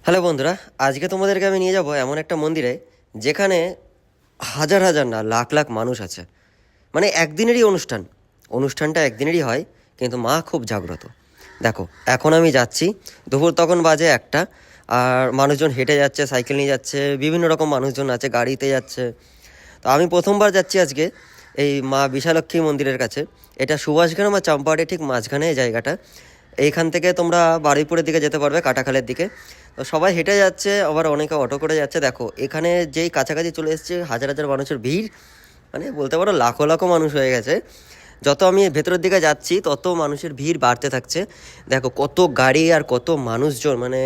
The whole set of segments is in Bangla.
হ্যালো বন্ধুরা, আজকে তোমাদেরকে আমি নিয়ে যাব এমন একটা মন্দিরে যেখানে হাজার হাজার না লাখ লাখ মানুষ আছে। মানে একদিনেরই অনুষ্ঠানটা একদিনেরই হয়, কিন্তু মা খুব জাগ্রত। দেখো, এখন আমি যাচ্ছি, দুপুর তখন বাজে একটা, আর মানুষজন হেঁটে যাচ্ছে, সাইকেল নিয়ে যাচ্ছে, বিভিন্ন রকম মানুষজন আছে, গাড়িতে যাচ্ছে। তো আমি প্রথমবার যাচ্ছি আজকে এই মা বিশালক্ষী মন্দিরের কাছে। এটা সুভাষগ্রাম আর চম্পাহাটের ঠিক মাঝখানে এই জায়গাটা। এইখান থেকে তোমরা বারুইপুরের দিকে যেতে পারবে, কাটাখালের দিকে। তো সবাই হেঁটে যাচ্ছে, আবার অনেকে অটো করে যাচ্ছে। দেখো, এখানে যেই কাছাকাছি চলে এসেছে, হাজার হাজার মানুষের ভিড়, মানে বলতে পারো লাখো লাখো মানুষ হয়ে গেছে। যত আমি ভেতরের দিকে যাচ্ছি তত মানুষের ভিড় বাড়তে থাকছে। দেখো কত গাড়ি আর কত মানুষজন, মানে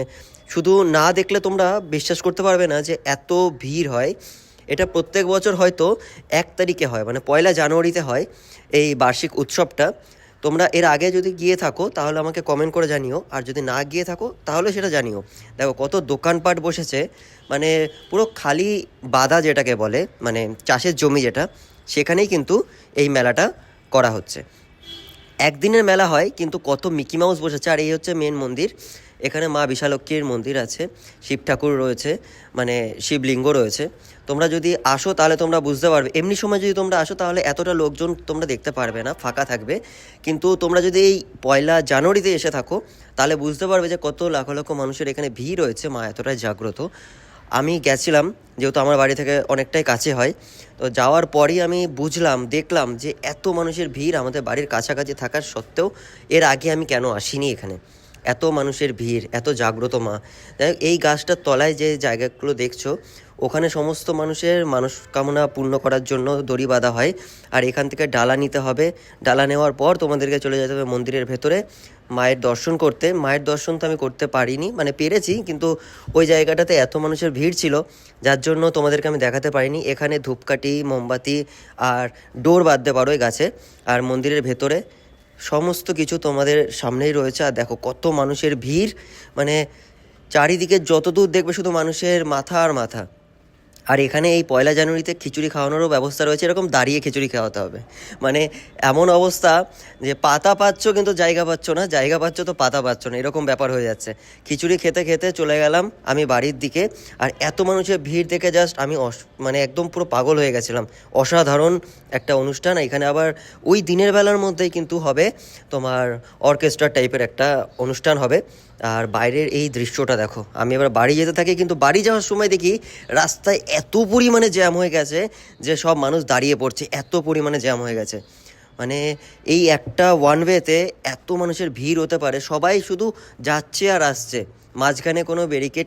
শুধু না দেখলে তোমরা বিশ্বাস করতে পারবে না যে এত ভিড় হয়। এটা প্রত্যেক বছর হয়তো 1 তারিখে হয়, মানে 1লা জানুয়ারিতে হয় এই বার্ষিক উৎসবটা। তোমরা এর আগে যদি গিয়ে থাকো তাহলে আমাকে কমেন্ট করে জানিও, আর যদি না গিয়ে থাকো তাহলে সেটা জানিও। দেখো কত দোকানপাট বসেছে, মানে পুরো খালি বাধা যেটাকে বলে, মানে চাষের জমি যেটা, সেখানেই কিন্তু এই মেলাটা করা হচ্ছে। একদিনের মেলা হয়, কিন্তু কত মিকি মাউস বসেছে। আর এই হচ্ছে মেন মন্দির। এখানে মা বিশালক্ষীর মন্দির আছে, শিব ঠাকুর রয়েছে, মানে শিবলিঙ্গ রয়েছে। তোমরা যদি আসো তাহলে তোমরা বুঝতে পারবে। এমনি সময় যদি তোমরা আসো তাহলে এতটা লোকজন তোমরা দেখতে পারবে না, ফাঁকা থাকবে। কিন্তু তোমরা যদি এই 1লা জানুয়ারিতে এসে থাকো তাহলে বুঝতে পারবে যে কত লাখ লাখ মানুষের এখানে ভিড় রয়েছে, মা এতটাই জাগ্রত। আমি গেছিলাম, যেহেতু আমার বাড়ি থেকে অনেকটাই কাছে হয়। তো যাওয়ার পরই আমি বুঝলাম, দেখলাম যে এত মানুষের ভিড় আমাদের বাড়ির কাছাকাছি থাকার সত্ত্বেও এর আগে আমি কেন আসিনি এখানে। এত মানুষের ভিড়, এত জাগ্রত মা। যাই হোক, এই গাছটার তলায় যে জায়গাগুলো দেখছো, ওখানে সমস্ত মানুষের কামনা পূর্ণ করার জন্য দড়ি বাঁধা হয়। আর এখান থেকে ডালা নিতে হবে। ডালা নেওয়ার পর তোমাদেরকে চলে যেতে হবে মন্দিরের ভেতরে মায়ের দর্শন করতে। মায়ের দর্শন তো আমি করতে পারিনি, মানে পেরেছি, কিন্তু ওই জায়গাটাতে এত মানুষের ভিড় ছিল যার জন্য তোমাদেরকে আমি দেখাতে পারিনি। এখানে ধূপকাঠি, মোমবাতি আর ডোর বাঁধতে পারো এই গাছে। আর মন্দিরের ভেতরে সমস্ত কিছু তোমাদের সামনেই রয়েছে। আর দেখো কত মানুষের ভিড়, মানে চারিদিকে যতদূর দেখবে শুধু মানুষের মাথা আর মাথা। আর এখানে এই 1লা জানুয়ারিতে খিচুড়ি খাওয়ানোরও ব্যবস্থা রয়েছে, এরকম দাঁড়িয়ে খিচুড়ি খাওয়াতে হবে। মানে এমন অবস্থা যে পাতা পাচ্ছ কিন্তু জায়গা পাচ্ছ না, জায়গা পাচ্ছ তো পাতা পাচ্ছ না, এরকম ব্যাপার হয়ে যাচ্ছে। খিচুড়ি খেতে খেতে চলে গেলাম আমি বাড়ির দিকে। আর এত মানুষের ভিড় দেখে জাস্ট আমি মানে একদম পুরো পাগল হয়ে গেছিলাম। অসাধারণ একটা অনুষ্ঠান। এখানে আবার ওই দিনের বেলার মধ্যেই কিন্তু হবে তোমার অর্কেস্ট্রা টাইপের একটা অনুষ্ঠান হবে। আর বাইরের এই দৃশ্যটা দেখো। আমি এবার বাড়ি যেতে থাকি, কিন্তু বাড়ি যাওয়ার সময় দেখি রাস্তায় এত পরিমাণে জ্যাম হয়ে গেছে যে সব মানুষ দাঁড়িয়ে পড়ছে, এত পরিমাণে জ্যাম হয়ে গেছে। মানে এই একটা ওয়ান ওয়েতে এত মানুষের ভিড় হতে পারে, সবাই শুধু যাচ্ছে আর আসছে, মাঝখানে কোনো ব্যারিকেড